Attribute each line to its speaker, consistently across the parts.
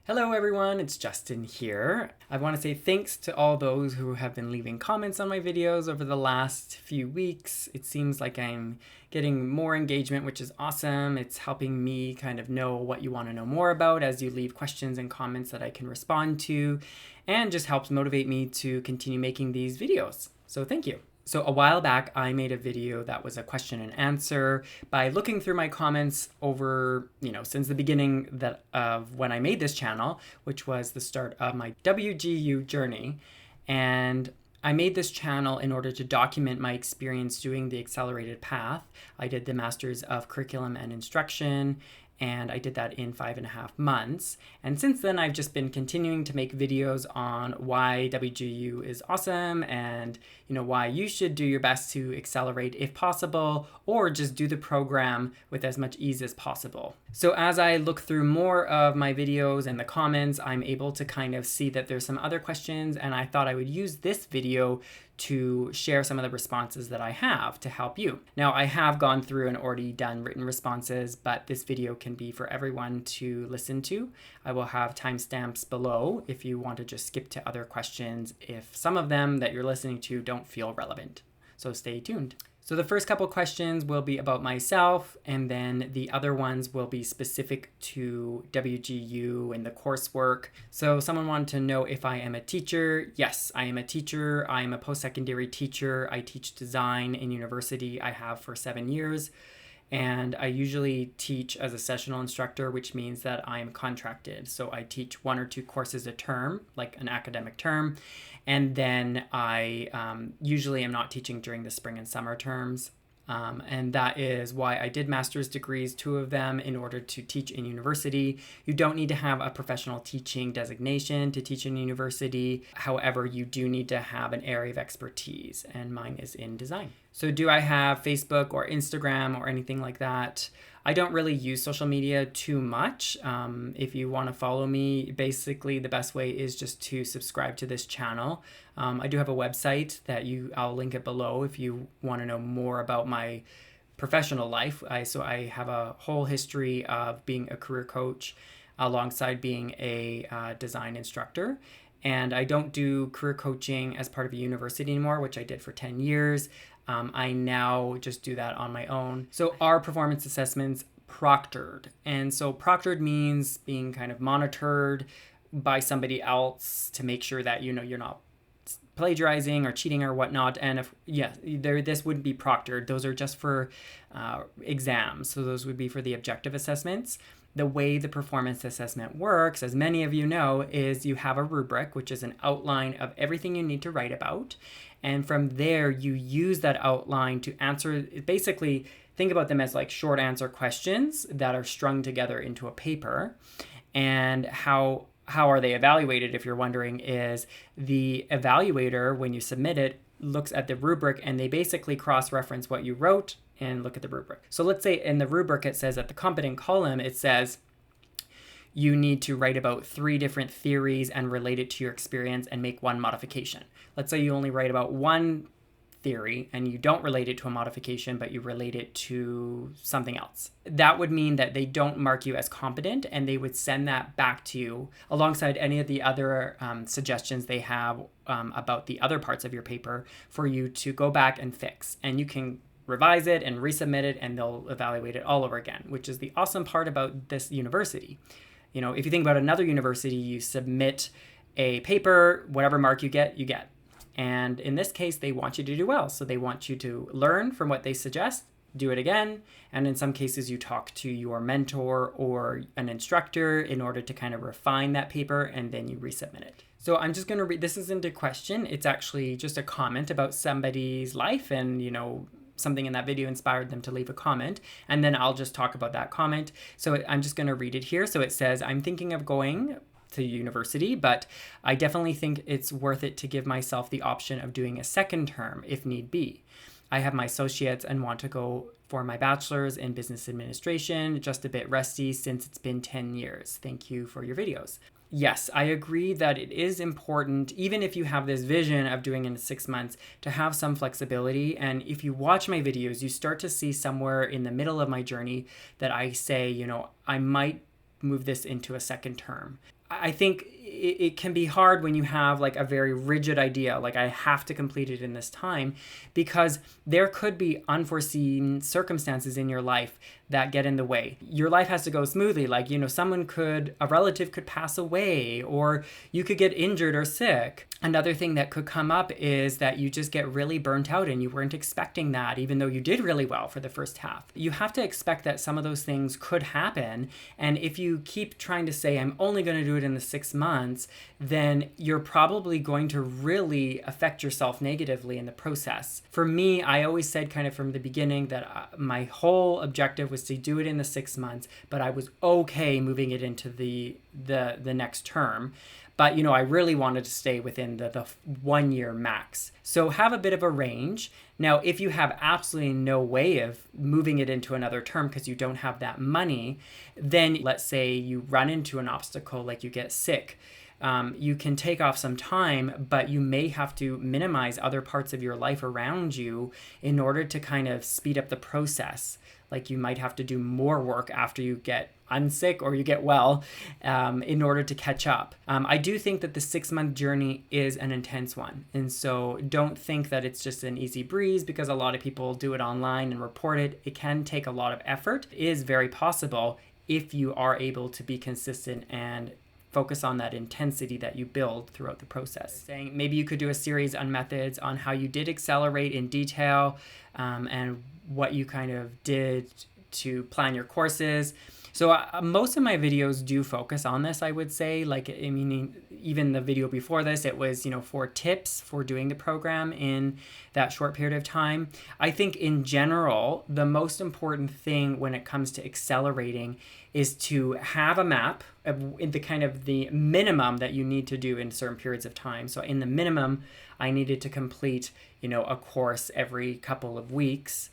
Speaker 1: Hello everyone, it's Justin here. I want to say thanks to all those who have been leaving comments on my videos over the last few weeks. It seems like I'm getting more engagement, which is awesome. It's helping me kind of know what you want to know more about as you leave questions and comments that I can respond to, and just helps motivate me to continue making these videos. So thank you. So a while back, I made a video that was a question and answer by looking through my comments over, since the beginning of when I made this channel, which was the start of my WGU journey. And I made this channel in order to document my experience doing the accelerated path. I did the Masters of Curriculum and Instruction, and I did that in 5.5 months. And since then, I've just been continuing to make videos on why WGU is awesome and, why you should do your best to accelerate if possible, or just do the program with as much ease as possible. So as I look through more of my videos and the comments, I'm able to kind of see that there's some other questions, and I thought I would use this video to share some of the responses that I have to help you. Now, I have gone through and already done written responses, but this video can be for everyone to listen to. I will have timestamps below if you want to just skip to other questions if some of them that you're listening to don't feel relevant. So stay tuned. So the first couple questions will be about myself, and then the other ones will be specific to WGU and the coursework. So someone wanted to know if I am a teacher. Yes, I am a teacher. I am a post-secondary teacher. I teach design in university. I have for 7 years. And I usually teach as a sessional instructor, which means that I'm contracted. So I teach 1 or 2 courses a term, like an academic term. And then I usually am not teaching during the spring and summer terms. And that is why I did master's degrees, 2 of them, in order to teach in university. You don't need to have a professional teaching designation to teach in university. However, you do need to have an area of expertise, and mine is in design. So do I have Facebook or Instagram or anything like that? I don't really use social media too much. If you want to follow me, basically the best way is just to subscribe to this channel. I do have a website that I'll link it below if you want to know more about my professional life. So I have a whole history of being a career coach alongside being a design instructor. And I don't do career coaching as part of a university anymore, which I did for 10 years. I now just do that on my own. So are performance assessments proctored? And so proctored means being kind of monitored by somebody else to make sure that, you're not plagiarizing or cheating or whatnot. And this wouldn't be proctored. Those are just for exams. So those would be for the objective assessments. The way the performance assessment works, as many of you know, is you have a rubric, which is an outline of everything you need to write about. And from there, you use that outline to answer, basically, think about them as like short answer questions that are strung together into a paper. And how are they evaluated, if you're wondering, is the evaluator, when you submit it, looks at the rubric and they basically cross-reference what you wrote and look at the rubric. So let's say in the rubric it says at the competent column, it says you need to write about 3 different theories and relate it to your experience and make 1 modification. Let's say you only write about 1 theory and you don't relate it to a modification, but you relate it to something else. That would mean that they don't mark you as competent, and they would send that back to you alongside any of the other suggestions they have about the other parts of your paper for you to go back and fix. And you can revise it and resubmit it, and they'll evaluate it all over again, which is the awesome part about this university. If you think about another university, you submit a paper, whatever mark you get, you get. And in this case, they want you to do well. So they want you to learn from what they suggest, do it again. And in some cases, you talk to your mentor or an instructor in order to kind of refine that paper, and then you resubmit it. So I'm just going to read, this isn't a question. It's actually just a comment about somebody's life, and, something in that video inspired them to leave a comment, and then I'll just talk about that comment. So I'm just going to read it here. So it says, I'm thinking of going to university, but I definitely think it's worth it to give myself the option of doing a second term if need be. I have my associates and want to go for my bachelor's in business administration, just a bit rusty since it's been 10 years. Thank you for your videos. Yes, I agree that it is important, even if you have this vision of doing it in 6 months, to have some flexibility. And if you watch my videos, you start to see somewhere in the middle of my journey that I say, I might move this into a second term. I think it can be hard when you have like a very rigid idea, like I have to complete it in this time, because there could be unforeseen circumstances in your life that get in the way. Your life has to go smoothly. Like, a relative could pass away, or you could get injured or sick. Another thing that could come up is that you just get really burnt out and you weren't expecting that, even though you did really well for the first half. You have to expect that some of those things could happen. And if you keep trying to say, I'm only going to do it in the 6 months, then you're probably going to really affect yourself negatively in the process. For me, I always said kind of from the beginning that my whole objective was to do it in the 6 months, but I was okay moving it into the next term. But, I really wanted to stay within the 1 year max. So have a bit of a range. Now, if you have absolutely no way of moving it into another term because you don't have that money, then let's say you run into an obstacle, like you get sick. You can take off some time, but you may have to minimize other parts of your life around you in order to kind of speed up the process. Like you might have to do more work after you get unsick or you get well in order to catch up. I do think that the 6-month journey is an intense one. And so don't think that it's just an easy breeze because a lot of people do it online and report it. It can take a lot of effort. It is very possible if you are able to be consistent and focus on that intensity that you build throughout the process. Saying maybe you could do a series on methods on how you did accelerate in detail and what you kind of did to plan your courses. So most of my videos do focus on this, I would say. Like, I mean, even the video before this, it was, 4 tips for doing the program in that short period of time. I think in general, the most important thing when it comes to accelerating is to have a map of the kind of the minimum that you need to do in certain periods of time. So in the minimum, I needed to complete, a course every couple of weeks.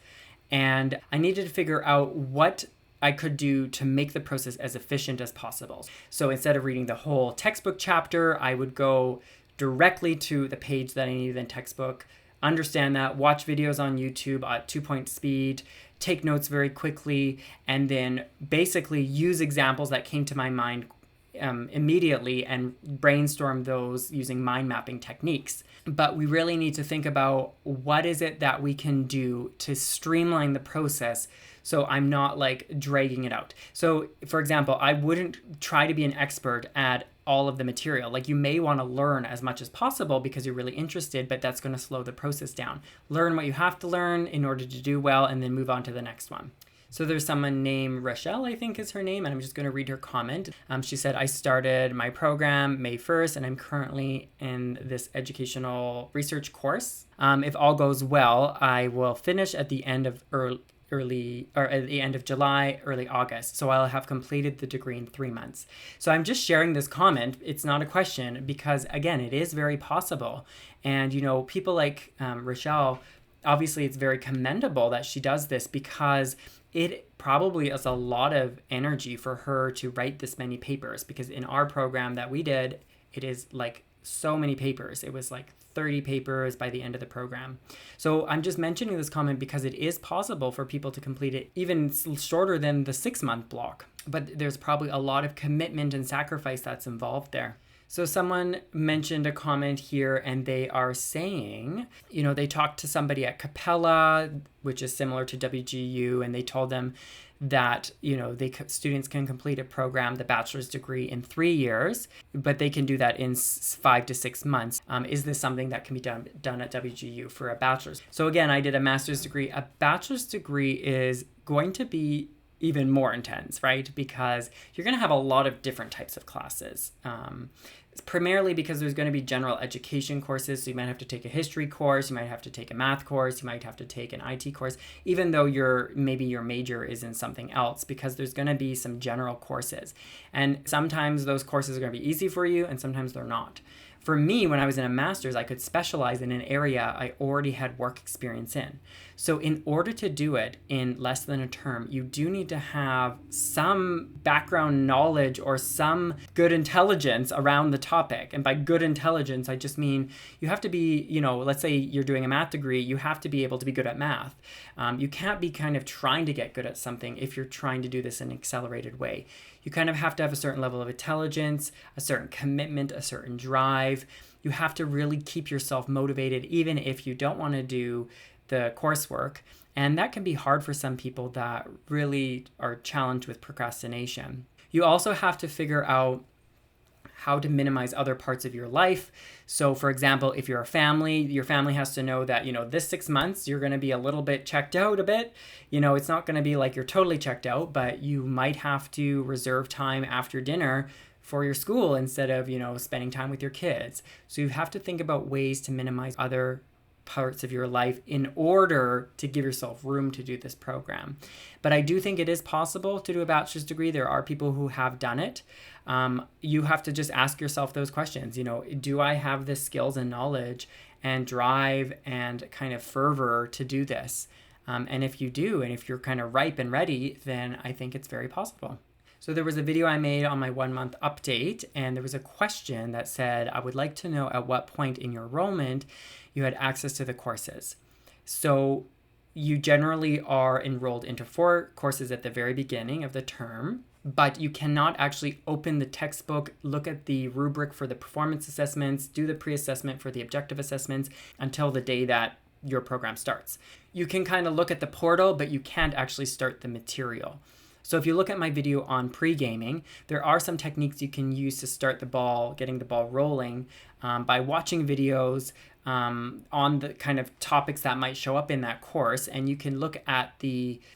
Speaker 1: And I needed to figure out what I could do to make the process as efficient as possible. So instead of reading the whole textbook chapter, I would go directly to the page that I needed in textbook, understand that, watch videos on YouTube at 2-point speed, take notes very quickly, and then basically use examples that came to my mind immediately and brainstorm those using mind mapping techniques. But we really need to think about what is it that we can do to streamline the process so I'm not like dragging it out. So for example, I wouldn't try to be an expert at all of the material. Like you may want to learn as much as possible because you're really interested, but that's going to slow the process down. Learn what you have to learn in order to do well and then move on to the next one. So there's someone named Rochelle, I think is her name, and I'm just going to read her comment. She said, I started my program May 1st, and I'm currently in this educational research course. If all goes well, I will finish at the end of at the end of July, early August. So I'll have completed the degree in 3 months. So I'm just sharing this comment. It's not a question because, again, it is very possible. And, people like Rochelle, obviously it's very commendable that she does this because it probably is a lot of energy for her to write this many papers, because in our program that we did, it is like so many papers. It was like 30 papers by the end of the program. So I'm just mentioning this comment because it is possible for people to complete it even shorter than the 6-month block. But there's probably a lot of commitment and sacrifice that's involved there. So someone mentioned a comment here and they are saying, they talked to somebody at Capella, which is similar to WGU, and they told them that, students can complete a program, the bachelor's degree, in 3 years, but they can do that in 5 to 6 months. Is this something that can be done at WGU for a bachelor's? So again, I did a master's degree. A bachelor's degree is going to be even more intense, right? Because you're going to have a lot of different types of classes. Primarily because there's going to be general education courses. So you might have to take a history course, you might have to take a math course, you might have to take an IT course, even though maybe your major is in something else, because there's going to be some general courses. And sometimes those courses are going to be easy for you and sometimes they're not. For me, when I was in a master's, I could specialize in an area I already had work experience in. So in order to do it in less than a term, you do need to have some background knowledge or some good intelligence around the topic. And by good intelligence, I just mean you have to be, let's say you're doing a math degree, you have to be able to be good at math. You can't be kind of trying to get good at something if you're trying to do this in an accelerated way. You kind of have to have a certain level of intelligence, a certain commitment, a certain drive. You have to really keep yourself motivated, even if you don't want to do the coursework. And that can be hard for some people that really are challenged with procrastination. You also have to figure out how to minimize other parts of your life. So for example, if you're a family, your family has to know that, this 6 months, you're going to be a little bit checked out a bit. It's not going to be like you're totally checked out, but you might have to reserve time after dinner for your school instead of, spending time with your kids. So you have to think about ways to minimize other parts of your life in order to give yourself room to do this program. But I do think it is possible to do a bachelor's degree. There are people who have done it. You have to just ask yourself those questions. Do I have the skills and knowledge and drive and kind of fervor to do this? And if you do, and if you're kind of ripe and ready, then I think it's very possible. So there was a video I made on my 1-month update, and there was a question that said, I would like to know at what point in your enrollment you had access to the courses. So you generally are enrolled into 4 courses at the very beginning of the term, but you cannot actually open the textbook, look at the rubric for the performance assessments, do the pre-assessment for the objective assessments until the day that your program starts. You can kind of look at the portal, but you can't actually start the material. So if you look at my video on pre-gaming, there are some techniques you can use to start the ball, getting the ball rolling by watching videos on the kind of topics that might show up in that course. And you can look at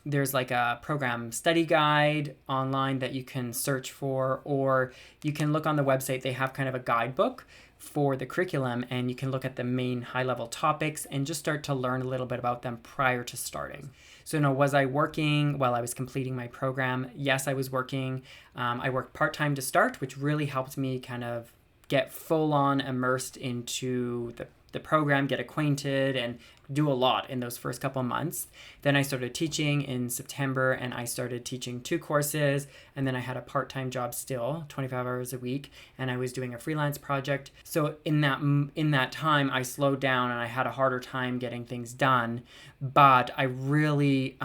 Speaker 1: there's like a program study guide online that you can search for, or you can look on the website. They have kind of a guidebook for the curriculum, and you can look at the main high-level topics and just start to learn a little bit about them prior to starting. So was I working while I was completing my program? Yes, I was working. I worked part-time to start, which really helped me kind of get full-on immersed into the program, get acquainted, and do a lot in those first couple months. Then I started teaching in September, and I started teaching 2 courses, and then I had a part-time job still, 25 hours a week, and I was doing a freelance project. So in that time, I slowed down and I had a harder time getting things done, but I really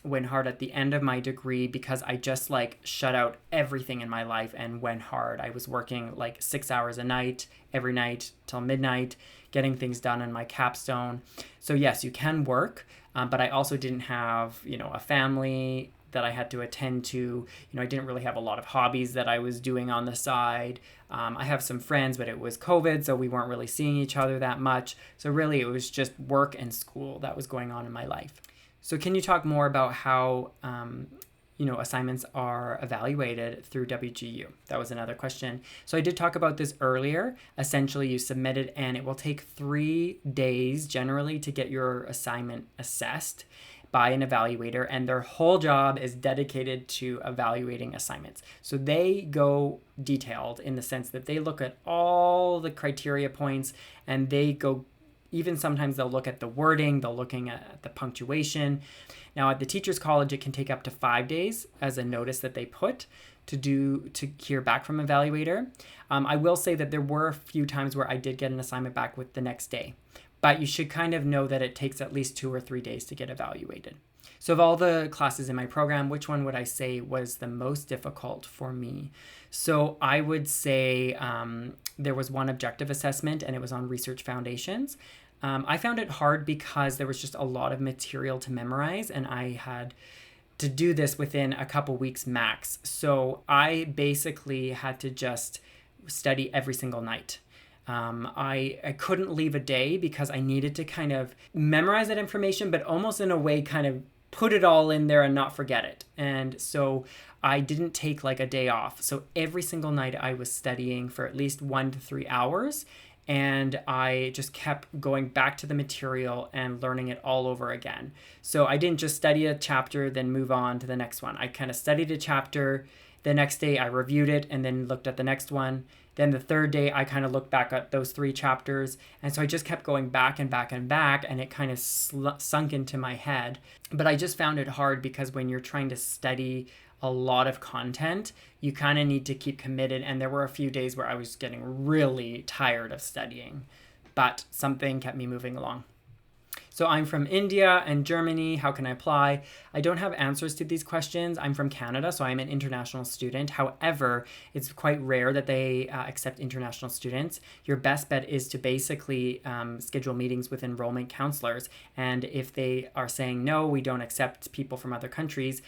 Speaker 1: went hard at the end of my degree because I just shut out everything in my life and went hard. I was working 6 hours a night, every night till midnight, getting things done in my capstone. So yes, you can work, but I also didn't have, a family that I had to attend to. I didn't really have a lot of hobbies that I was doing on the side. I have some friends, but it was COVID, so we weren't really seeing each other that much. So really it was just work and school that was going on in my life. So can you talk more about how, assignments are evaluated through WGU? That was another question. So I did talk about this earlier. Essentially, you submit it, and it will take 3 days generally to get your assignment assessed by an evaluator, and their whole job is dedicated to evaluating assignments. So they go detailed in the sense that they look at all the criteria points, and they go, even sometimes they'll look at the wording, they're looking at the punctuation. Now at the Teachers College, it can take up to 5 days as a notice that they put to hear back from evaluator. I will say that there were a few times where I did get an assignment back with the next day, but you should kind of know that it takes at least 2 or 3 days to get evaluated. So of all the classes in my program, which one would I say was the most difficult for me? So I would say there was one objective assessment, and it was on research foundations. I found it hard because there was just a lot of material to memorize, and I had to do this within a couple weeks max. So I basically had to just study every single night. I couldn't leave a day because I needed to kind of memorize that information, but almost in a way kind of put it all in there and not forget it. And so I didn't take a day off. So every single night I was studying for at least 1 to 3 hours. And I just kept going back to the material and learning it all over again. So I didn't just study a chapter, then move on to the next one. I kind of studied a chapter. The next day I reviewed it and then looked at the next one. Then the third day I kind of looked back at those 3 chapters. And so I just kept going back and back and back, and it kind of sunk into my head. But I just found it hard because when you're trying to study a lot of content, you kind of need to keep committed. And there were a few days where I was getting really tired of studying, but something kept me moving along. So I'm from India and Germany. How can I apply? I don't have answers to these questions. I'm from Canada, so I'm an international student. However, it's quite rare that they accept international students. Your best bet is to basically schedule meetings with enrollment counselors. And if they are saying, no, we don't accept people from other countries,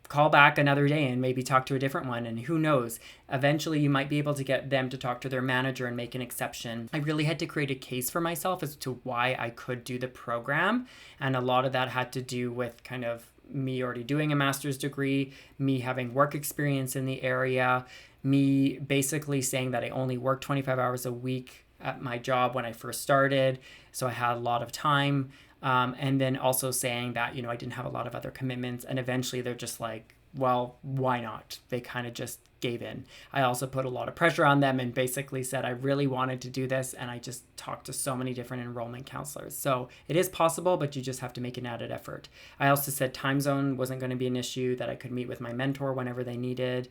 Speaker 1: call back another day and maybe talk to a different one, and who knows, eventually you might be able to get them to talk to their manager and make an exception. I really had to create a case for myself as to why I could do the program, and a lot of that had to do with kind of me already doing a master's degree, me having work experience in the area, me basically saying that I only worked 25 hours a week at my job when I first started, so I had a lot of time. And then also saying that, I didn't have a lot of other commitments, and eventually they're just like, well, why not? They kind of just gave in. I also put a lot of pressure on them and basically said I really wanted to do this, and I just talked to so many different enrollment counselors. So it is possible, but you just have to make an added effort. I also said time zone wasn't going to be an issue, that I could meet with my mentor whenever they needed,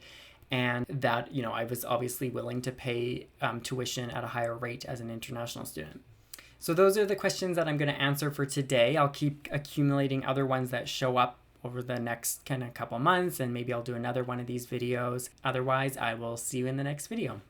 Speaker 1: and that, I was obviously willing to pay tuition at a higher rate as an international student. So those are the questions that I'm going to answer for today. I'll keep accumulating other ones that show up over the next kind of couple months, and maybe I'll do another one of these videos. Otherwise, I will see you in the next video.